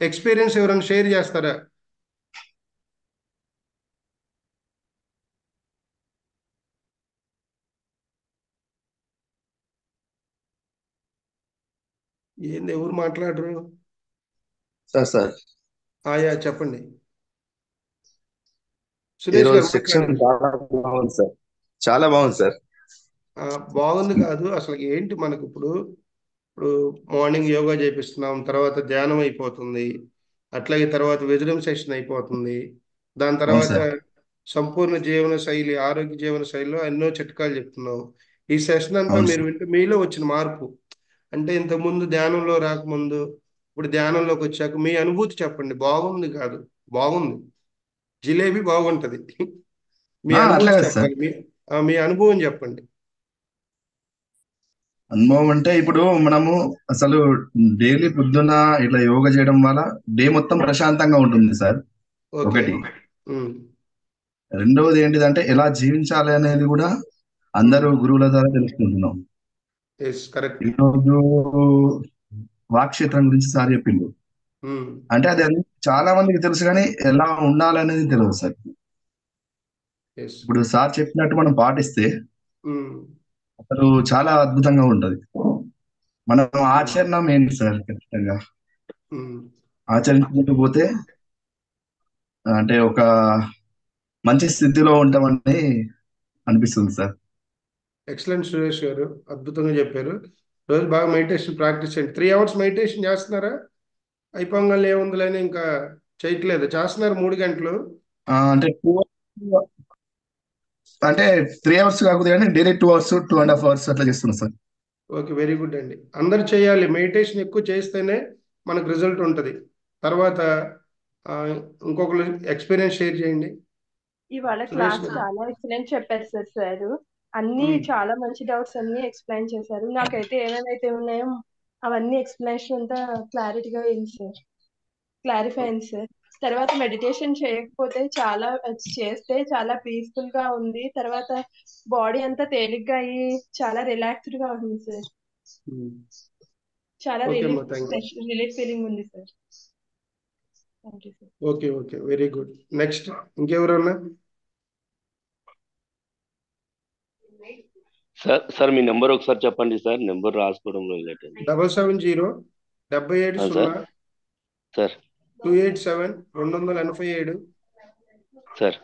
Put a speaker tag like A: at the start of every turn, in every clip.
A: Experience ఎవరైనా share చేస్తారా? ఏంది ఎవరు మాట్లాడరు?
B: సార్
A: ఆయా చెప్పండి. సురేష్
B: ఈరోజు
A: గారు
B: సెక్షన్
A: మాట్లాడండి.
B: చాలా బాగుంది సార్. చాలా బాగుంది సార్.
A: బాగుంది కాదు అసలు ఏంటి మనకు ఇప్పుడు మార్నింగ్ యోగా చేపిస్తున్నాం, తర్వాత ధ్యానం అయిపోతుంది, అట్లాగే తర్వాత విజడం సెషన్ అయిపోతుంది, దాని
B: అవును
A: తర్వాత
B: సార్.
A: సంపూర్ణ జీవన శైలి, ఆరోగ్య జీవన శైలిలో ఎన్నో చిట్కాలు చెప్తున్నాం. ఈ సెషన్ అంతా
B: అవును
A: మీరు
B: సార్.
A: వింటే మీలో వచ్చిన మార్పు అంటే ఇంతకుముందు ధ్యానంలో రాకముందు ఇప్పుడు ధ్యానంలోకి వచ్చాక మీ అనుభూతి చెప్పండి. బాగుంది కాదు, బాగుంది. జిలేబీ బాగుంటది. మీ
B: అట్లా
A: అనుభూతి
B: కదా సార్.
A: చెప్పాలి. మీ అనుభవం చెప్పండి.
B: అనుభవం అంటే ఇప్పుడు మనము అసలు డైలీ పొద్దున్న ఇట్లా యోగా చేయడం వల్ల డే మొత్తం ప్రశాంతంగా ఉంటుంది సార్.
A: ఓకే.
B: ఒకటి.
A: ఉమ్,
B: రెండవది ఏంటిదంటే ఎలా జీవించాలి అనేది కూడా
A: ఉమ్.
B: అందరూ గురువుల ద్వారా తెలుసుకుంటున్నాం.
A: Yes, correct.
B: ఈరోజు వాక్క్షేత్రం గురించి సార్ చెప్పిండు.
A: ఉమ్,
B: అంటే అది చాలా మందికి తెలుసు కానీ ఎలా ఉండాలనేది తెలియదు సార్.
A: ఎస్.
B: ఇప్పుడు సార్ చెప్పినట్టు మనం పాటిస్తే
A: ఉమ్,
B: అసలు చాలా అద్భుతంగా ఉంటది. మనం
A: ఉమ్,
B: ఆచరణ ఏంటి సార్ ఖచ్చితంగా
A: ఉమ్.
B: ఆచరించుకుంటూ పోతే అంటే ఒక మంచి స్థితిలో ఉంటామని అనిపిస్తుంది సార్.
A: ఎక్సలెంట్ సురేష్ గారు, అద్భుతంగా చెప్పారు. రోజు బాగా మెడిటేషన్ ప్రాక్టీస్ చేయండి. 3 hours మెడిటేషన్ చేస్తున్నారా? అయిపోగానే ఏముందిలేని ఇంకా చేయట్లేదు, చేస్తున్నారు 3 గంటలు.
B: అంటే 2 hours, అంటే 3 hours కాకపోతే కానీ డైలీ 2 hours 2.5 hours అట్లా చేస్తున్నాం సార్.
A: ఓకే, వెరీ గుడ్ అండి. అందరు చేయాలి. మెడిటేషన్ ఎక్కువ చేస్తేనే మనకు రిజల్ట్ ఉంటుంది. తర్వాత ఆ, ఇంకొకరు ఎక్స్పీరియన్స్ షేర్ చేయండి.
C: ఇవాళ
A: సురేష్
C: క్లాస్
A: గారు.
C: చాలా ఎక్సలెంట్ చెప్పారు సార్. అన్ని
A: ఉమ్,
C: చాలా మంచి డౌట్స్ అన్ని ఎక్స్ప్లెయిన్ చేశారు. నాకైతే ఏమేమైతే ఉన్నాయో అవన్నీ ఎక్స్ప్లెనేషన్ అంతా క్లారిటీగా అయింది సార్. క్లారిఫై అయింది సార్. తర్వాత మెడిటేషన్ చేయకపోతే చేస్తే చాలా పీస్ఫుల్ గా ఉంది. తర్వాత బాడీ అంతా తేలిగ్గా అయ్యి చాలా రిలాక్స్డ్ గా ఉంది సార్.
A: ఉమ్.
C: చాలా
A: ఓకే అమ్మా, థ్యాంక్ యూ.
C: రిలీఫ్ ఫీలింగ్ ఉంది sir. Thank you sir.
A: Okay, okay, very good. Next ఇంకెవరన్నా?
D: సార్ సార్ మీ నెంబర్ ఒకసారి చెప్పండి సార్. నెంబర్ రాసుకోవడంలో లేట్ అయింది.
A: 770 77
D: sir
A: 0
D: sir
A: 287 287
D: sir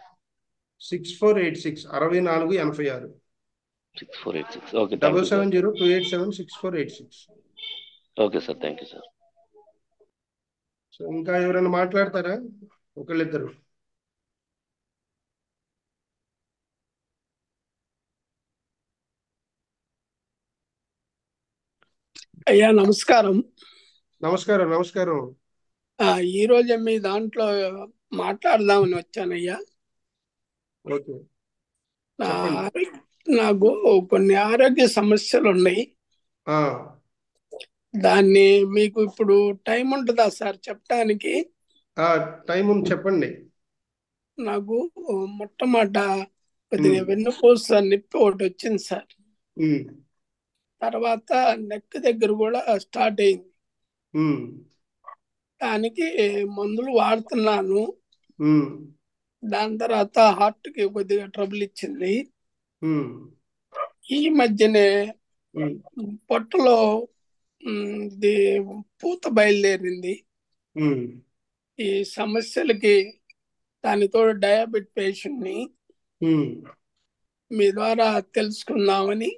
A: 6486 6486.
D: 6486. Okay, thank you sir.
A: 770 287 6486.
D: Okay sir, thank you sir.
A: So ఇంకా ఎవరైనా మాట్లాడతారా? ఒకళ్ళిద్దరు.
E: అయ్యా నమస్కారం.
A: నమస్కారం, నమస్కారం.
E: ఈ రోజే మీ దాంట్లో మాట్లాడదామని వచ్చానయ్యా.
A: ఓకే,
E: నా
A: చెప్పండి.
E: నాకు కొన్ని ఆరోగ్య సమస్యలు ఉన్నాయి.
A: ఆ,
E: దాన్ని మీకు ఇప్పుడు టైం ఉంటుందా సార్ చెప్పడానికి?
A: టైం ఉంది, చెప్పండి.
E: నాకు మొట్టమొదట కొద్దిగా
A: ఉమ్,
E: వెన్నుపూస నొప్పి ఒకటి వచ్చింది సార్.
A: ఉమ్,
E: తర్వాత నెక్ దగ్గర కూడా స్టార్ట్ అయింది.
A: ఉమ్,
E: దానికి మందులు వాడుతున్నాను.
A: ఉమ్,
E: దాని తర్వాత హార్ట్ కి కొద్దిగా ట్రబుల్ ఇచ్చింది.
A: ఉమ్,
E: ఈ మధ్యనే
A: ఉమ్,
E: పొట్టలో ఇది పూత బయలుదేరింది.
A: ఉమ్.
E: ఈ సమస్యలకి దానితో డయాబెట్ పేషెంట్ ని
A: ఉమ్.
E: మీ ద్వారా తెలుసుకుందామని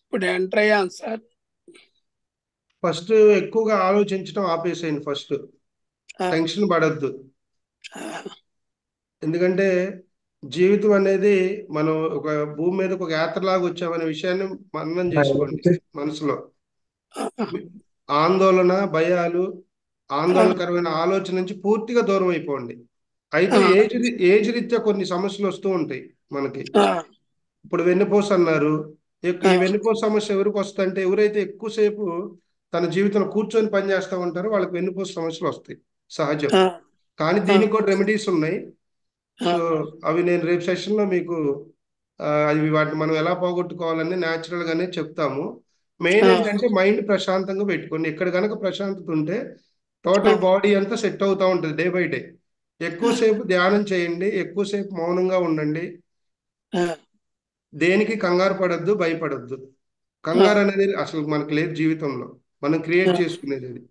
E: ఇప్పుడు ఎంటర్ అయ్యాను సార్.
A: ఫస్ట్ ఎక్కువగా ఆలోచించడం ఆపేసేయండి. ఫస్ట్
E: ఆ,
A: టెన్షన్ పడద్దు.
E: ఆ,
A: ఎందుకంటే జీవితం అనేది మనం ఒక భూమి మీదకి ఒక యాత్రలాగా వచ్చామనే విషయాన్ని మననం చేసుకోండి మనసులో.
E: ఆ,
A: ఆందోళన, భయాలు,
E: ఆ,
A: ఆందోళనకరమైన ఆలోచన నుంచి పూర్తిగా దూరం అయిపోండి. అయితే
E: ఆ,
A: ఏజ్ రీత్యా కొన్ని సమస్యలు వస్తూ ఉంటాయి మనకి.
E: ఆ,
A: ఇప్పుడు వెన్నుపూస అన్నారు.
E: ఆ,
A: ఈ వెన్నుపూస సమస్య ఎవరికి వస్తుందంటే ఎవరైతే ఎక్కువసేపు తన జీవితంలో కూర్చొని పని చేస్తూ ఉంటారో వాళ్ళకి వెన్నుపూస సమస్యలు వస్తాయి, సహజం.
E: ఆ,
A: కానీ
E: ఆ,
A: దీనికి కూడా రెమెడీస్ ఉన్నాయి.
E: ఆ,
A: సో అవి నేను రేపు సెషన్లో మీకు అవి వాటిని మనం ఎలా పోగొట్టుకోవాలని న్యాచురల్ గానే చెప్తాము. మెయిన్
E: ఆ,
A: ఏంటంటే మైండ్ ప్రశాంతంగా పెట్టుకోండి. ఇక్కడ కనుక ప్రశాంతత ఉంటే టోటల్ బాడీ అంతా సెట్ అవుతా ఉంటుంది డే బై డే. ఎక్కువసేపు ధ్యానం చేయండి, ఎక్కువసేపు మౌనంగా ఉండండి. దేనికి కంగారు పడద్దు, భయపడద్దు. కంగారు అనేది అసలు మనకు లేదు జీవితంలో, మనం క్రియేట్ చేసుకునేది అది.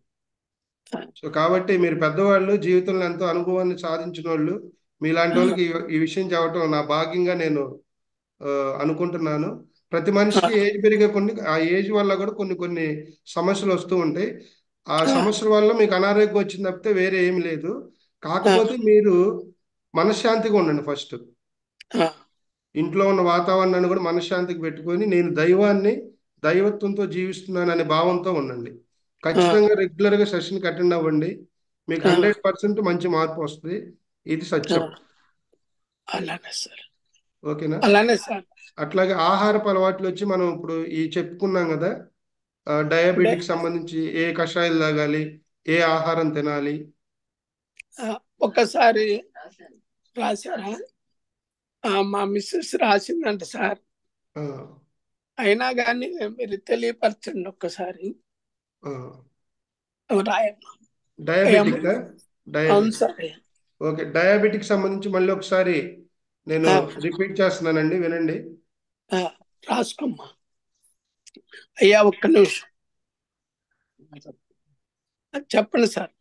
A: సో కాబట్టి మీరు పెద్దవాళ్ళు, జీవితంలో ఎంతో అనుభవాన్ని సాధించిన వాళ్ళు, మీలాంటి వాళ్ళకి ఈ విషయం చెప్పడం నా భాగ్యంగా నేను అనుకుంటున్నాను. ప్రతి మనిషికి ఏజ్ పెరిగే కొన్ని ఆ ఏజ్ వల్ల కూడా కొన్ని కొన్ని సమస్యలు వస్తూ ఉంటాయి. ఆ సమస్యల వల్ల మీకు అనారోగ్యం వచ్చింది తప్పితే వేరే ఏమి లేదు. కాకపోతే మీరు మనశ్శాంతిగా ఉండండి ఫస్ట్. ఇంట్లో ఉన్న వాతావరణాన్ని కూడా మనశ్శాంతికి పెట్టుకొని నేను దైవత్వంతో జీవిస్తున్నాను అనే భావంతో ఉండండి. ఖచ్చితంగా రెగ్యులర్గా సెషన్కి అటెండ్ అవ్వండి. మీకు 100% మంచి మార్పు వస్తుంది. ఇది సత్యం.
E: అలానే సార్,
A: ఓకేనా?
E: అలానే సార్.
A: అట్లాగే ఆహారపు అలవాట్లు వచ్చి మనం ఇప్పుడు ఈ చెప్పుకున్నాం కదా, డయాబెటిక్ సంబంధించి ఏ కషాయాలు తాగాలి, ఏ ఆహారం తినాలి.
E: ఒక్కసారి రాశారా? మా మిస్సెస్ రాసిందంట సార్. అయినా కానీ మీరు తెలియపరచండి ఒక్కసారి.
A: డయాబెటిక్
E: అవును సార్.
A: ఓకే, డయాబెటిక్ సంబంధించి మళ్ళీ ఒకసారి నేను రిపీట్ చేస్తున్నానండి, వినండి.
E: రాసుకోమ్మా. అయ్యా ఒక్క నిమిషం చెప్పండి సార్.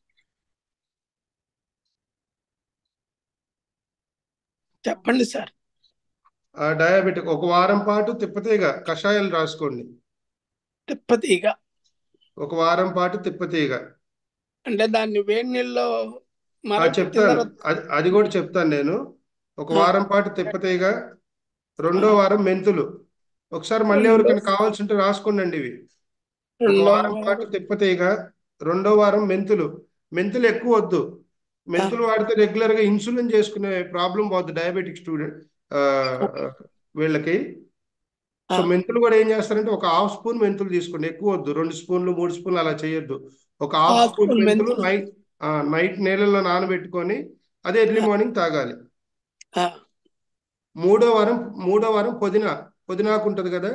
E: చెప్పండి సార్.
A: డయాబెటిక్ ఒక వారం పాటు తిప్పతీగ కషాయాలు రాసుకోండి.
E: తిప్పతీగ
A: ఒక వారం పాటు తిప్పతీగ
E: అంటే దాన్ని వేడి నీళ్ళలో
A: చెప్తాను, అది కూడా చెప్తాను నేను. ఒక వారం పాటు తిప్పతీగ, రెండో వారం మెంతులు. ఒకసారి మళ్ళీ ఎవరికైనా కావాల్సి ఉంటే రాసుకోండి ఇవి. ఒక వారం పాటు తిప్పతీగ, రెండో వారం మెంతులు. మెంతులు ఎక్కువ వద్దు. మెంతులు వాడితే రెగ్యులర్ గా ఇన్సులిన్ చేసుకునే ప్రాబ్లం పోతుంది డయాబెటిక్ స్టూడెంట్ వీళ్ళకి. సో మెంతులు కూడా ఏం చేస్తారంటే ఒక హాఫ్ స్పూన్ మెంతులు తీసుకోండి, ఎక్కువ వద్దు. 2 స్పూన్లు 3 స్పూన్లు అలా చేయొద్దు. ఒక హాఫ్ స్పూన్ మెంతులు నైట్ నీళ్ళల్లో నానబెట్టుకొని అదే ఎర్లీ మార్నింగ్ తాగాలి. మూడో వారం పుదీనాకు ఉంటుంది కదా,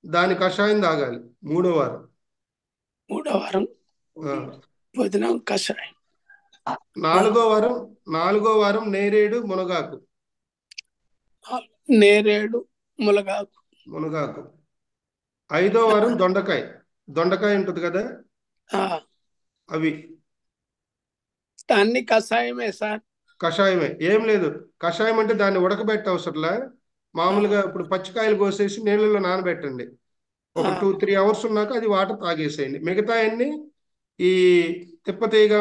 A: దాని కషాయం తాగాలి మూడో వారం.
E: పుదీనా కషాయం.
A: నాలుగో వారం నేరేడు మునగాకు. ఐదో వారం దొండకాయ ఉంటుంది కదా, అవి.
E: దాన్ని కషాయమే సార్.
A: కషాయమే, ఏం లేదు. కషాయం అంటే దాన్ని ఉడకబెట్ట అవసరంలా. మామూలుగా ఇప్పుడు పచ్చికాయలు కోసేసి నీళ్ళలో నానబెట్టండి. ఒక 2-3 అవర్స్ ఉన్నాక అది వాటర్ తాగేసేయండి. మిగతా అన్ని ఈ తిప్పతీగ,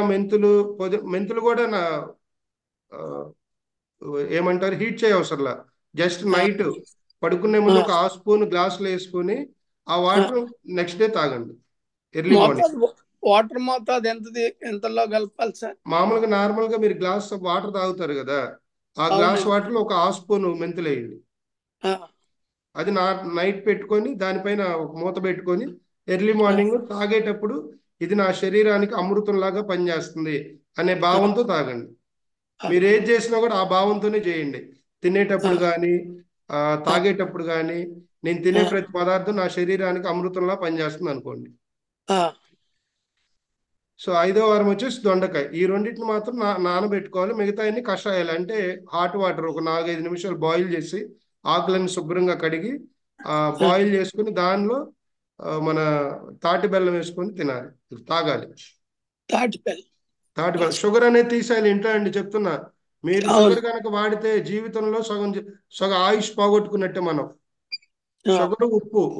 A: మెంతులు కూడా ఏమంటారు, హీట్ చేయవసరంలా. జస్ట్ నైట్ పడుకునే ముందు ఒక హాఫ్ స్పూన్ గ్లాసులో వేసుకొని ఆ వాటర్ నెక్స్ట్ డే తాగండి ఎర్లీ మార్నింగ్.
E: వాటర్ మోతాదు ఎంతలో కలపాలి సార్?
A: మామూలుగా నార్మల్ గా మీరు గ్లాస్ వాటర్ తాగుతారు కదా, ఆ గ్లాస్ వాటర్ లో ఒక హాఫ్ స్పూన్ మెంతులు వేయండి. అది నైట్ పెట్టుకొని దానిపైన ఒక మూత పెట్టుకొని ఎర్లీ మార్నింగ్ తాగేటప్పుడు ఇది నా శరీరానికి అమృతంలాగా పనిచేస్తుంది అనే భావంతో తాగండి. మీరు ఏది చేసినా కూడా ఆ భావంతోనే చేయండి. తినేటప్పుడు కానీ తాగేటప్పుడు కానీ నేను తినే ప్రతి పదార్థం నా శరీరానికి అమృతంలా పనిచేస్తుంది అనుకోండి. సో ఐదో వారం వచ్చేసి దొండకాయ. ఈ రెండింటిని మాత్రం నానబెట్టుకోవాలి. మిగతా అన్ని కషాయాలు అంటే హాట్ వాటర్ ఒక 4-5 నిమిషాలు బాయిల్ చేసి ఆకులను శుభ్రంగా కడిగి బాయిల్ చేసుకుని దానిలో మన తాటి బెల్లం వేసుకొని తాగాలి. తాటి బెల్లం. షుగర్ అనేది తీసేయాలి ఇంట్లో అండి, చెప్తున్నా. మీరు షుగర్ కనుక వాడితే జీవితంలో సగం ఆయుష్ పోగొట్టుకున్నట్టే. మనం షుగర్,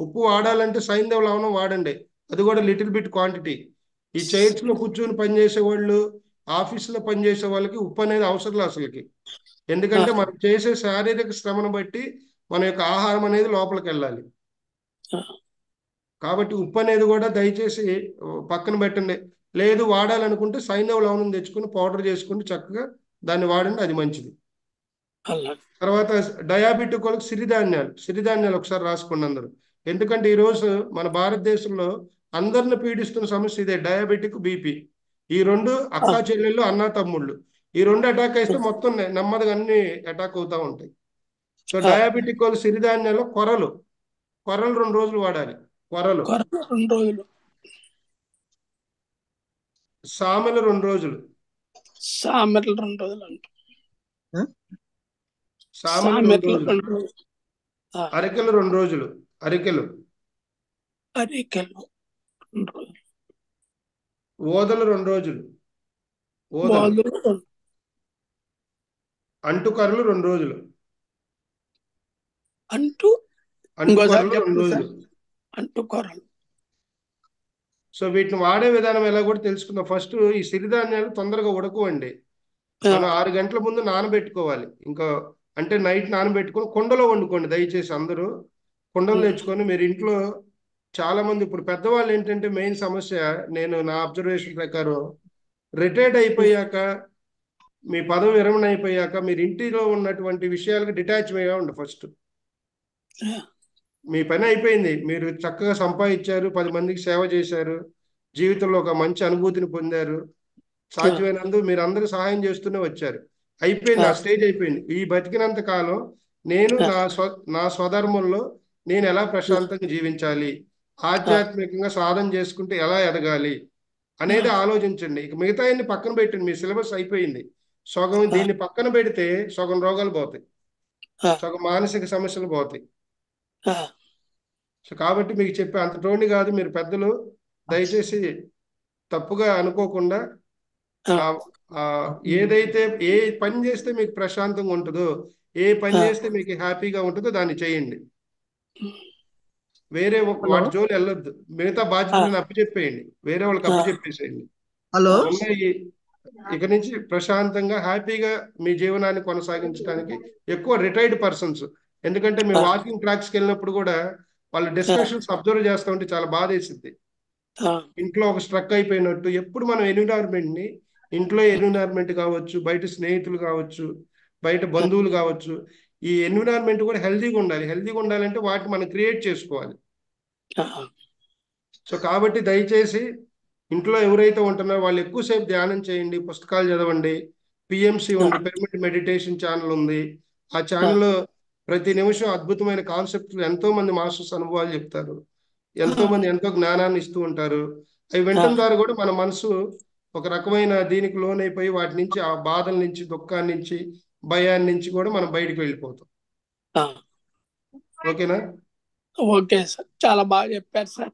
A: ఉప్పు వాడాలంటే సైంధవ లవణం వాడండి, అది కూడా లిటిల్ బిట్ క్వాంటిటీ. ఈ చైర్స్ లో కూర్చొని పనిచేసే వాళ్ళు, ఆఫీసులో పనిచేసే వాళ్ళకి ఉప్పు అనేది అవసరం అసలుకి. ఎందుకంటే మనం చేసే శారీరక శ్రమను బట్టి మన యొక్క ఆహారం అనేది లోపలికి వెళ్ళాలి. కాబట్టి ఉప్పు అనేది కూడా దయచేసి పక్కన పెట్టండి. లేదు వాడాలనుకుంటే సైంధవ లవణం తెచ్చుకుని పౌడర్ చేసుకుని చక్కగా దాన్ని వాడండి, అది మంచిది. తర్వాత డయాబెటిక్ వాళ్ళకి సిరిధాన్యాలు ఒకసారి రాసుకోండి అందరూ. ఎందుకంటే ఈరోజు మన భారతదేశంలో అందరిని పీడిస్తున్న సమస్య ఇదే, డయాబెటిక్, బీపీ. ఈ రెండు అక్కా చెల్లెళ్ళు, అన్నా తమ్ముళ్ళు. ఈ రెండు అటాక్ అయితే మొత్తం నెమ్మదిగా అన్ని అటాక్ అవుతూ ఉంటాయి. సో డయాబెటిక్ వాళ్ళు సిరిధాన్యాల్లో కొర్రలు 2 రోజులు వాడాలి. కొర్రలు
E: 2 రోజులు.
A: సామెలు 2 రోజులు.
E: సామెతలు 2 రోజులు అంట.
A: సామెలు 2
E: సామెతలు
A: రోజులు.
E: 2 రోజులు.
A: అరికెలు 2 రోజులు. అరికెలు.
E: అరికెలు 2 రోజులు.
A: ఓదలు 2 రోజులు. ఓదలు.
E: మోదులు
A: అంటుకర్రలు 2 రోజులు.
E: ఇంకోసారి
A: అంటుకర్రలు 2
E: చెప్పండి
A: రోజులు.
E: సార్. అంటుకూరలు.
A: సో వీటిని వాడే విధానం ఎలా కూడా తెలుసుకుందాం. ఫస్ట్ ఈ సిరిధాన్యాలు తొందరగా ఉడకవండి. మనం 6 గంటల ముందు నానబెట్టుకోవాలి. ఇంకా అంటే నైట్ నానబెట్టుకొని కుండలో వండుకోండి దయచేసి. అందరూ కుండలు తెచ్చుకొని మీరు ఇంట్లో చాలా మంది ఇప్పుడు పెద్దవాళ్ళు ఏంటంటే మెయిన్ సమస్య, నేను నా అబ్జర్వేషన్ ప్రకారం రిటైర్డ్ అయిపోయాక, మీ పదవి విరమణ అయిపోయాక మీరు ఇంటిలో ఉన్నటువంటి విషయాలకు డిటాచ్ అయ్యండి. ఫస్ట్ మీ పని అయిపోయింది, మీరు చక్కగా సంపాదించారు, 10 మందికి సేవ చేశారు, జీవితంలో ఒక మంచి అనుభూతిని పొందారు, సాధ్యమైనందుకు మీరు అందరూ సహాయం చేస్తూనే వచ్చారు. అయిపోయింది, ఆ స్టేజ్ అయిపోయింది. ఈ బతికినంత కాలం నేను నా స్వధర్మంలో నేను ఎలా ప్రశాంతంగా జీవించాలి, ఆధ్యాత్మికంగా సాధన చేసుకుంటే ఎలా ఎదగాలి అనేది ఆలోచించండి. ఇక మిగతా పక్కన పెట్టండి. మీ సిలబస్ అయిపోయింది. సగం దీన్ని పక్కన పెడితే సగం రోగాలు పోతాయి, సగం మానసిక సమస్యలు పోతాయి. సో కాబట్టి మీకు చెప్పే అంత టోని కాదు. మీరు పెద్దలు దయచేసి తప్పుగా అనుకోకుండా ఏదైతే ఏ పని చేస్తే మీకు ప్రశాంతంగా ఉంటుందో, ఏ పని చేస్తే మీకు హ్యాపీగా ఉంటుందో దాన్ని చేయండి. వేరే వాటి జోలి వెళ్ళొద్దు. మిగతా బాధ్యతలను అప్పచెప్పేయండి, వేరే వాళ్ళకి అప్పచెప్పేసేయండి. ఉన్నాయి ఇక నుంచి ప్రశాంతంగా హ్యాపీగా మీ జీవనాన్ని కొనసాగించడానికి ఎక్కువ రిటైర్డ్ పర్సన్స్. ఎందుకంటే మీ వాకింగ్ ట్రాక్స్కి వెళ్ళినప్పుడు కూడా వాళ్ళ డిస్కషన్స్ అబ్జర్వ్ చేస్తూ ఉంటే చాలా బాధ వేసింది. ఇంట్లో ఒక స్ట్రక్ అయిపోయినట్టు. ఎప్పుడు మనం ఎన్విరాన్మెంట్ని, ఇంట్లో ఎన్విరాన్మెంట్ కావచ్చు, బయట స్నేహితులు కావచ్చు, బయట బంధువులు కావచ్చు, ఈ ఎన్విరాన్మెంట్ కూడా హెల్తీగా ఉండాలి. హెల్తీగా ఉండాలంటే వాటిని మనం క్రియేట్ చేసుకోవాలి. సో కాబట్టి దయచేసి ఇంట్లో ఎవరైతే ఉంటున్నారో వాళ్ళు ఎక్కువసేపు ధ్యానం చేయండి, పుస్తకాలు చదవండి. పిఎంసి ఉంది, పిరమిడ్ మెడిటేషన్ ఛానల్ ఉంది. ఆ ఛానల్లో ప్రతి నిమిషం అద్భుతమైన కాన్సెప్ట్లు ఎంతో మంది మాస్టర్స్ అనుభవాలు చెప్తారు. ఎంతో మంది ఎంతో జ్ఞానాన్ని ఇస్తూ ఉంటారు. అవి వినటం ద్వారా కూడా మన మనసు ఒక రకమైన దీనికి లోనైపోయి వాటి నుంచి, ఆ బాధల నుంచి, దుఃఖాన్ని నుంచి, భయాన్ని నుంచి కూడా మనం బయటికి వెళ్ళిపోతాం. ఓకేనా?
E: ఓకే సార్, చాలా బాగా చెప్పారు సార్.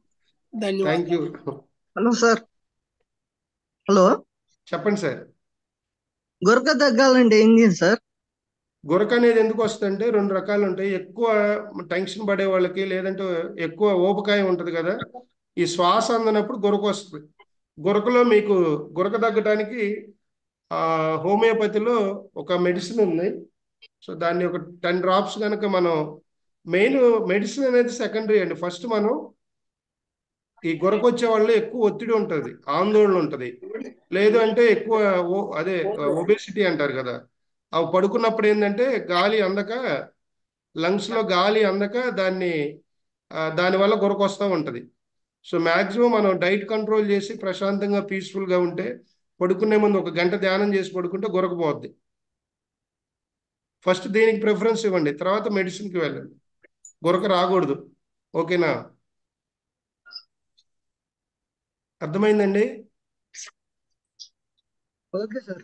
A: థ్యాంక్
E: ధన్యవాదాలు.
A: యూ.
F: Hello sir. హలో,
A: చెప్పండి సార్.
F: గురక తగ్గాలంటే ఏం చేయాలి సార్?
A: గురక అనేది ఎందుకు వస్తుందంటే 2 రకాలు ఉంటాయి. ఎక్కువ టెన్షన్ పడే వాళ్ళకి, లేదంటే ఎక్కువ ఊబకాయం ఉంటుంది కదా, ఈ శ్వాస అందనప్పుడు గురక వస్తుంది. గురకలో మీకు గురక తగ్గడానికి హోమియోపతిలో ఒక మెడిసిన్ ఉంది. సో దాన్ని ఒక 10 డ్రాప్స్ కనుక మనం, మెయిన్ మెడిసిన్ అనేది సెకండరీ అండి. ఫస్ట్ మనం ఈ గురక వచ్చే వాళ్ళు ఎక్కువ ఒత్తిడి ఉంటుంది, ఆందోళన ఉంటుంది, లేదు అంటే ఎక్కువ అదే ఒబేసిటీ అంటారు కదా, అవి పడుకున్నప్పుడు ఏంటంటే గాలి అందక, లంగ్స్లో గాలి అందక దానివల్ల గురక వస్తూ ఉంటుంది. సో మ్యాక్సిమం మనం డైట్ కంట్రోల్ చేసి ప్రశాంతంగా పీస్ఫుల్గా ఉంటే, పడుకునే ముందు 1 గంట ధ్యానం చేసి పడుకుంటే గురక పోద్ది. ఫస్ట్ దీనికి ప్రిఫరెన్స్ ఇవ్వండి, తర్వాత మెడిసిన్కి వెళ్ళండి. గురక రాకూడదు. ఓకేనా? అర్థమైందండి?
F: Okay sir.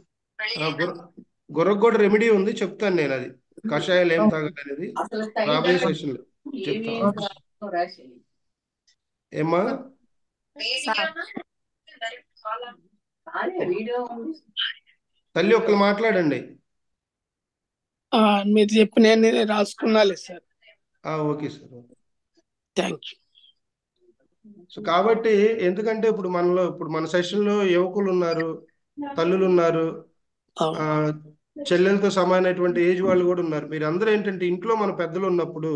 A: గుర్రకు కూడా రెమెడీ ఉంది, చెప్తాను నేను. అది కషాయాలు ఏం తాగాలి అనేది రాబోయే సెషన్లో చెప్తాను. ఏమ్మా? తల్లి ఒక్కరు మాట్లాడండి.
E: మీరు చెప్పిన రాసుకున్నాలే sir.
A: Okay sir.
E: Thank you.
A: So కాబట్టి ఎందుకంటే ఇప్పుడు మన సెషన్లో యువకులు ఉన్నారు, తల్లులు ఉన్నారు, చెల్లెలతో సమానమైనటువంటి ఏజ్ వాళ్ళు కూడా ఉన్నారు. మీరు అందరూ ఏంటంటే ఇంట్లో మన పెద్దలు ఉన్నప్పుడు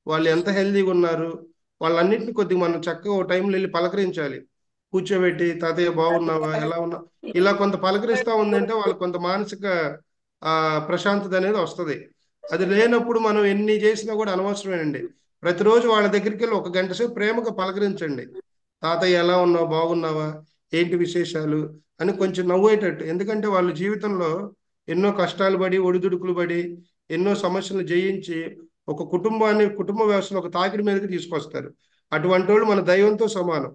A: వాళ్ళు ఎంత హెల్తీగా ఉన్నారు, వాళ్ళన్నింటినీ కొద్దిగా మనం చక్కగా ఒక టైంలో వెళ్ళి పలకరించాలి. కూర్చోబెట్టి, తాతయ్య బాగున్నావా, ఎలా ఉన్నా, ఇలా కొంత పలకరిస్తూ ఉందంటే వాళ్ళకి కొంత మానసిక ప్రశాంతత అనేది వస్తుంది. అది లేనప్పుడు మనం ఎన్ని చేసినా కూడా అనవసరమేనండి. ప్రతిరోజు వాళ్ళ దగ్గరికి వెళ్ళి 1 గంట సేపు ప్రేమగా పలకరించండి. తాతయ్య ఎలా ఉన్నావు, బాగున్నావా, ఏంటి విశేషాలు అని కొంచెం నవ్వేటట్టు. ఎందుకంటే వాళ్ళ జీవితంలో ఎన్నో కష్టాలు పడి, ఒడిదుడుకులు పడి, ఎన్నో సమస్యలు జయించి కుటుంబ వ్యవస్థను ఒక తాకిడి మీదకి తీసుకొస్తారు. అటువంటి వాళ్ళు మన దైవంతో సమానం.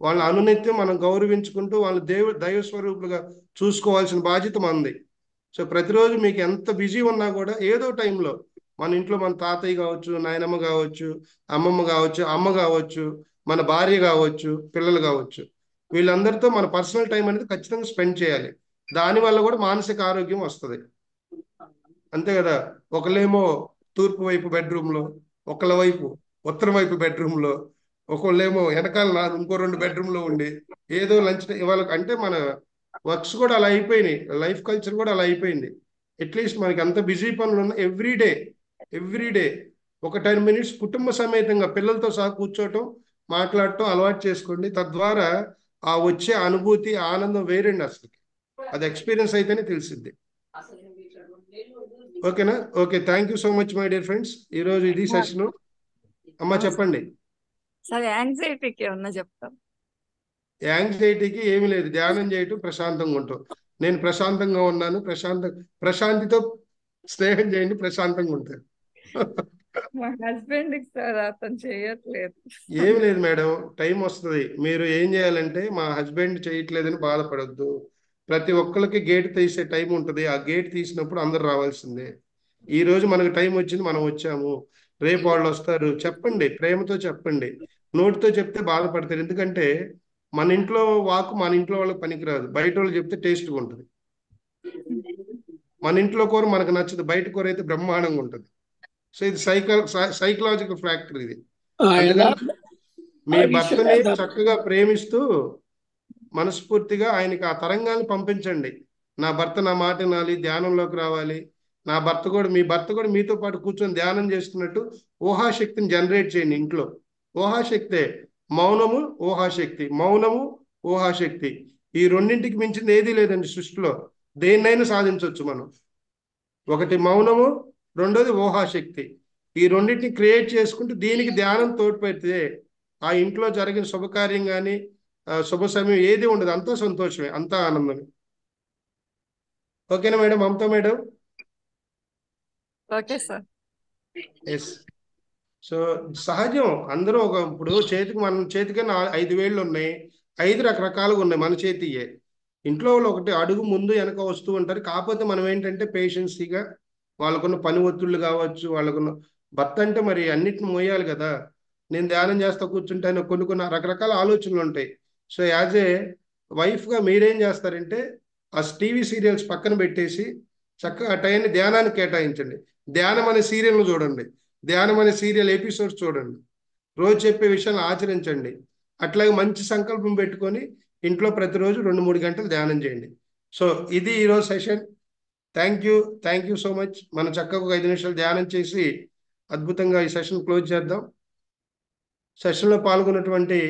A: వాళ్ళ అనునిత్యం మనం గౌరవించుకుంటూ వాళ్ళ దైవ స్వరూపులుగా చూసుకోవాల్సిన బాధ్యత మనది. సో ప్రతిరోజు మీకు ఎంత బిజీ ఉన్నా కూడా ఏదో టైంలో మన ఇంట్లో మన తాతయ్య కావచ్చు, నాయనమ్మ కావచ్చు, అమ్మమ్మ కావచ్చు, అమ్మ కావచ్చు, మన భార్య కావచ్చు, పిల్లలు కావచ్చు, వీళ్ళందరితో మన పర్సనల్ టైం అనేది ఖచ్చితంగా స్పెండ్ చేయాలి. దానివల్ల కూడా మానసిక ఆరోగ్యం వస్తుంది. అంతే కదా. ఒకళ్ళేమో తూర్పు వైపు బెడ్రూమ్లో, ఒకళ్ళ వైపు ఉత్తరం వైపు బెడ్రూమ్లో, ఒకళ్ళేమో వెనకాల ఇంకో 2 బెడ్రూమ్లో ఉండి ఏదో లంచ్ ఇవాళ అంటే మన వర్క్స్ కూడా అలా అయిపోయినాయి, లైఫ్ కల్చర్ కూడా అలా అయిపోయింది. అట్లీస్ట్ మనకి అంత బిజీ పనులు ఉన్న ఎవ్రీడే ఒక 10 minutes కుటుంబ సమేతంగా పిల్లలతో సహా కూర్చోవటం, మాట్లాడటం అలవాటు చేసుకోండి. తద్వారా ఆ వచ్చే అనుభూతి, ఆనందం వేరండి అసలు. అది ఎక్స్పీరియన్స్ అయితేనే తెలిసిద్ది. ఓకేనా? Okay, thank you so much my dear friends. ఈరోజు ఇది సెషన్. అమ్మ చెప్పండి.
G: సార్ యాంగ్జైటీకి ఏమన్నా చెప్తాం?
A: యాంగ్జైటీకి ఏమీ లేదు, ధ్యానం చేయటం, ప్రశాంతంగా ఉంటాం. నేను ప్రశాంతంగా ఉన్నాను, ప్రశాంతితో స్నేహం చేయండి, ప్రశాంతంగా ఉంటారు.
G: మా హస్బెండ్ సార్ అతను చేయట్లేదు.
A: ఏమి లేదు మేడం, టైం వస్తుంది. మీరు ఏం చేయాలంటే మా హస్బెండ్ చేయట్లేదని బాధపడొద్దు. ప్రతి ఒక్కరికి గేట్ తీసే టైం ఉంటుంది. ఆ గేట్ తీసినప్పుడు అందరు రావాల్సిందే. ఈ రోజు మనకు టైం వచ్చింది, మనం వచ్చాము. రేపు వాళ్ళు వస్తారు. చెప్పండి, ప్రేమతో చెప్పండి. నోటితో చెప్తే బాధపడతారు. ఎందుకంటే మన ఇంట్లో వాకు మన ఇంట్లో వాళ్ళకి పనికిరాదు. బయట వాళ్ళు చెప్తే టేస్ట్గా ఉంటుంది. మన ఇంట్లో కూర మనకు నచ్చదు, బయట కూర అయితే బ్రహ్మాండంగా ఉంటుంది. సో ఇది సైకలాజికల్ ఫ్యాక్టర్ ఇది. అందుకని మీ భర్తని చక్కగా ప్రేమిస్తూ మనస్ఫూర్తిగా ఆయనకి ఆ తరంగాన్ని పంపించండి. నా భర్త నా మాట వినాలి, ధ్యానంలోకి రావాలి. నా భర్త కూడా, మీ భర్త కూడా మీతో పాటు కూర్చొని ధ్యానం చేస్తున్నట్టు ఊహాశక్తిని జనరేట్ చేయండి ఇంట్లో. ఊహాశక్తే మౌనము, ఊహాశక్తి. మౌనము, ఊహాశక్తి, ఈ రెండింటికి మించింది ఏదీ లేదండి సృష్టిలో. దేన్నైనా సాధించవచ్చు మనం. ఒకటి మౌనము, రెండోది ఊహాశక్తి. ఈ రెండింటిని క్రియేట్ చేసుకుంటూ దీనికి ధ్యానం తోడ్పెడితే ఆ ఇంట్లో జరిగిన శుభకార్యం కానీ శుభ సమయం ఏది ఉండదు, అంతా సంతోషమే, అంతా ఆనందమే. ఓకేనా madam? Mamata madam?
G: Okay sir.
A: Yes. So సహజం, అందరూ ఇప్పుడు మన చేతికి 5 వేళ్ళు ఉన్నాయి, 5 రకరకాలుగా ఉన్నాయి మన చేతియే. ఇంట్లో వాళ్ళు ఒకటి అడుగు ముందు వెనక వస్తూ ఉంటారు. కాకపోతే మనం ఏంటంటే పేషెన్సీగా, వాళ్ళకున్న పని ఒత్తిళ్ళు కావచ్చు, వాళ్ళకున్న భర్త అంటే మరి అన్నిటిని మోయాలి కదా. నేను ధ్యానం చేస్తా కూర్చుంటాను, కొన్ని రకరకాల ఆలోచనలు ఉంటాయి. సో యాజ్ ఏ వైఫ్గా మీరేం చేస్తారంటే ఆ టీవీ సీరియల్స్ పక్కన పెట్టేసి చక్కగా ఆ టైంని ధ్యానానికి కేటాయించండి. ధ్యానం అనే సీరియల్ను చూడండి, ధ్యానం అనే సీరియల్ ఎపిసోడ్స్ చూడండి, రోజు చెప్పే విషయాలు ఆచరించండి. అట్లాగే మంచి సంకల్పం పెట్టుకొని ఇంట్లో ప్రతిరోజు 2-3 గంటలు ధ్యానం చేయండి. సో ఇది ఈరోజు session. Thank you so much. మనం చక్కగా ఒక 5 నిమిషాలు ధ్యానం చేసి అద్భుతంగా ఈ సెషన్ క్లోజ్ చేద్దాం. సెషన్లో పాల్గొన్నటువంటి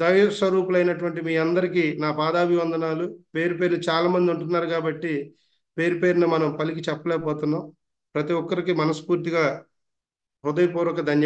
A: దైవ స్వరూపులైనటువంటి మీ అందరికీ నా పాదాభివందనాలు. పేరు పేరు చాలా మంది ఉంటున్నారు కాబట్టి పేరు పేరున మనం పలికి చెప్పలేకపోతున్నాం. ప్రతి ఒక్కరికి మనస్ఫూర్తిగా హృదయపూర్వక ధన్యవాదాలు.